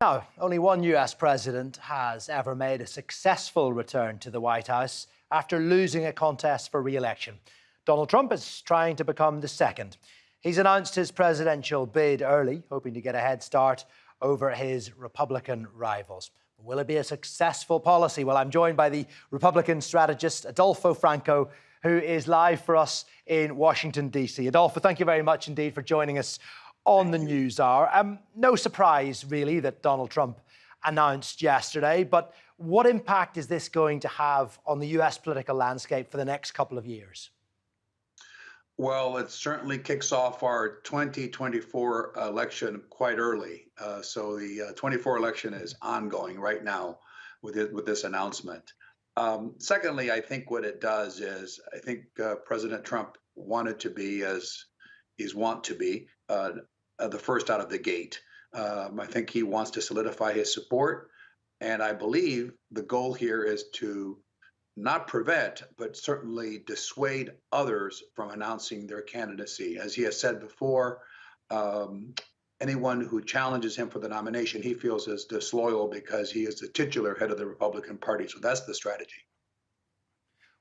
Now, only one US president has ever made a successful return to the White House after losing a contest for re-election. Donald Trump is trying to become the second. He's announced his presidential bid early, hoping to get a head start over his Republican rivals. Will it be a successful policy? Well, I'm joined by the Republican strategist, Adolfo Franco, who is live for us in Washington, D.C. Adolfo, thank you very much indeed for joining us on the News Hour. No surprise, really, that Donald Trump announced yesterday, but what impact is this going to have on the US political landscape for the next couple of years? Well, it certainly kicks off our 2024 election quite early. So the 24 election is ongoing right now with this announcement. Secondly, I think what it does is I think President Trump wanted to be, as he's wont to be, the first out of the gate. I think he wants to solidify his support. And I believe the goal here is to not prevent, but certainly dissuade others from announcing their candidacy. As he has said before, anyone who challenges him for the nomination, he feels is disloyal because he is the titular head of the Republican Party. So that's the strategy.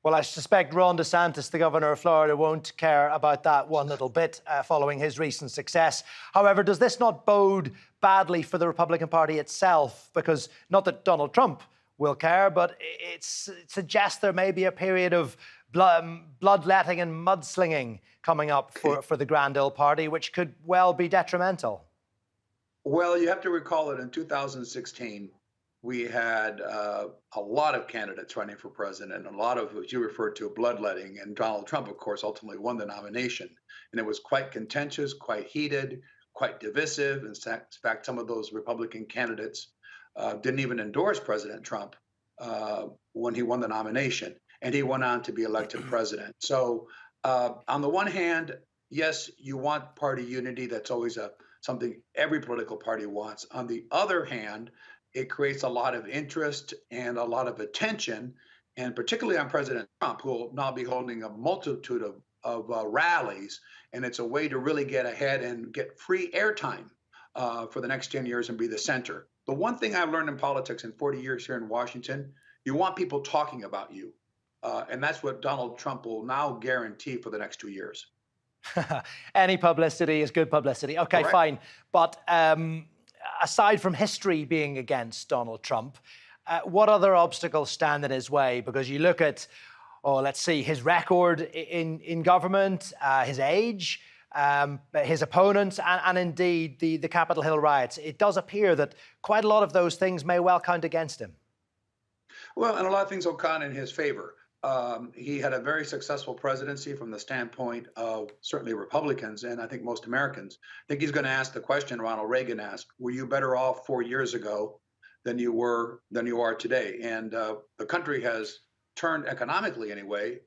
Well, I suspect Ron DeSantis, the governor of Florida, won't care about that one little bit following his recent success. However, does this not bode badly for the Republican Party itself? Because not that Donald Trump will care, but it suggests there may be a period of bloodletting and mudslinging coming up for the Grand Old Party, which could well be detrimental. Well, you have to recall that in 2016, we had a lot of candidates running for president, and a lot of what you referred to bloodletting. And Donald Trump, of course, ultimately won the nomination. And it was quite contentious, quite heated, quite divisive. In fact, some of those Republican candidates didn't even endorse President Trump when he won the nomination. And he went on to be elected president. So on the one hand, yes, you want party unity. That's always something every political party wants. On the other hand, it creates a lot of interest and a lot of attention, and particularly on President Trump, who will now be holding a multitude of rallies. And it's a way to really get ahead and get free airtime for the next 10 years and be the center. The one thing I've learned in politics in 40 years here in Washington, you want people talking about you. And that's what Donald Trump will now guarantee for the next 2 years. Any publicity is good publicity. Okay, Correct. Fine. But aside from history being against Donald Trump, what other obstacles stand in his way? Because you look at, let's see, his record in government, his age, his opponents, and indeed the Capitol Hill riots. It does appear that quite a lot of those things may well count against him. Well, and a lot of things will count in his favor. He had a very successful presidency from the standpoint of certainly Republicans, and I think most Americans. I think he's going to ask the question Ronald Reagan asked: were you better off 4 years ago than you are today? And the country has turned economically anyway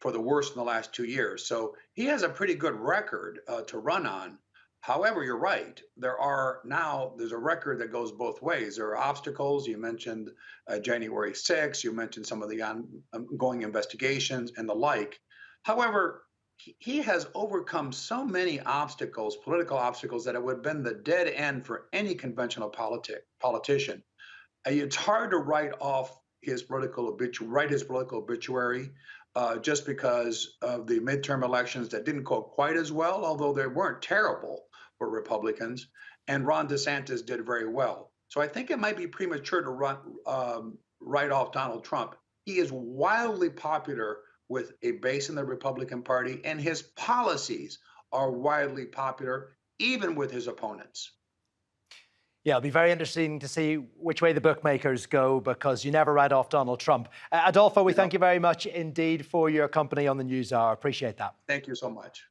for the worst in the last 2 years. So he has a pretty good record to run on. However, you're right. There's a record that goes both ways. There are obstacles. You mentioned January 6th. You mentioned some of the ongoing investigations and the like. However, he has overcome so many obstacles, political obstacles, that it would have been the dead end for any conventional politician. It's hard to write his political obituary just because of the midterm elections that didn't go quite as well, although they weren't terrible for Republicans, and Ron DeSantis did very well. So I think it might be premature to write off Donald Trump. He is wildly popular with a base in the Republican Party, and his policies are widely popular, even with his opponents. Yeah, it'll be very interesting to see which way the bookmakers go, because you never write off Donald Trump. Adolfo, we thank you very much indeed for your company on the News Hour. Appreciate that. Thank you so much.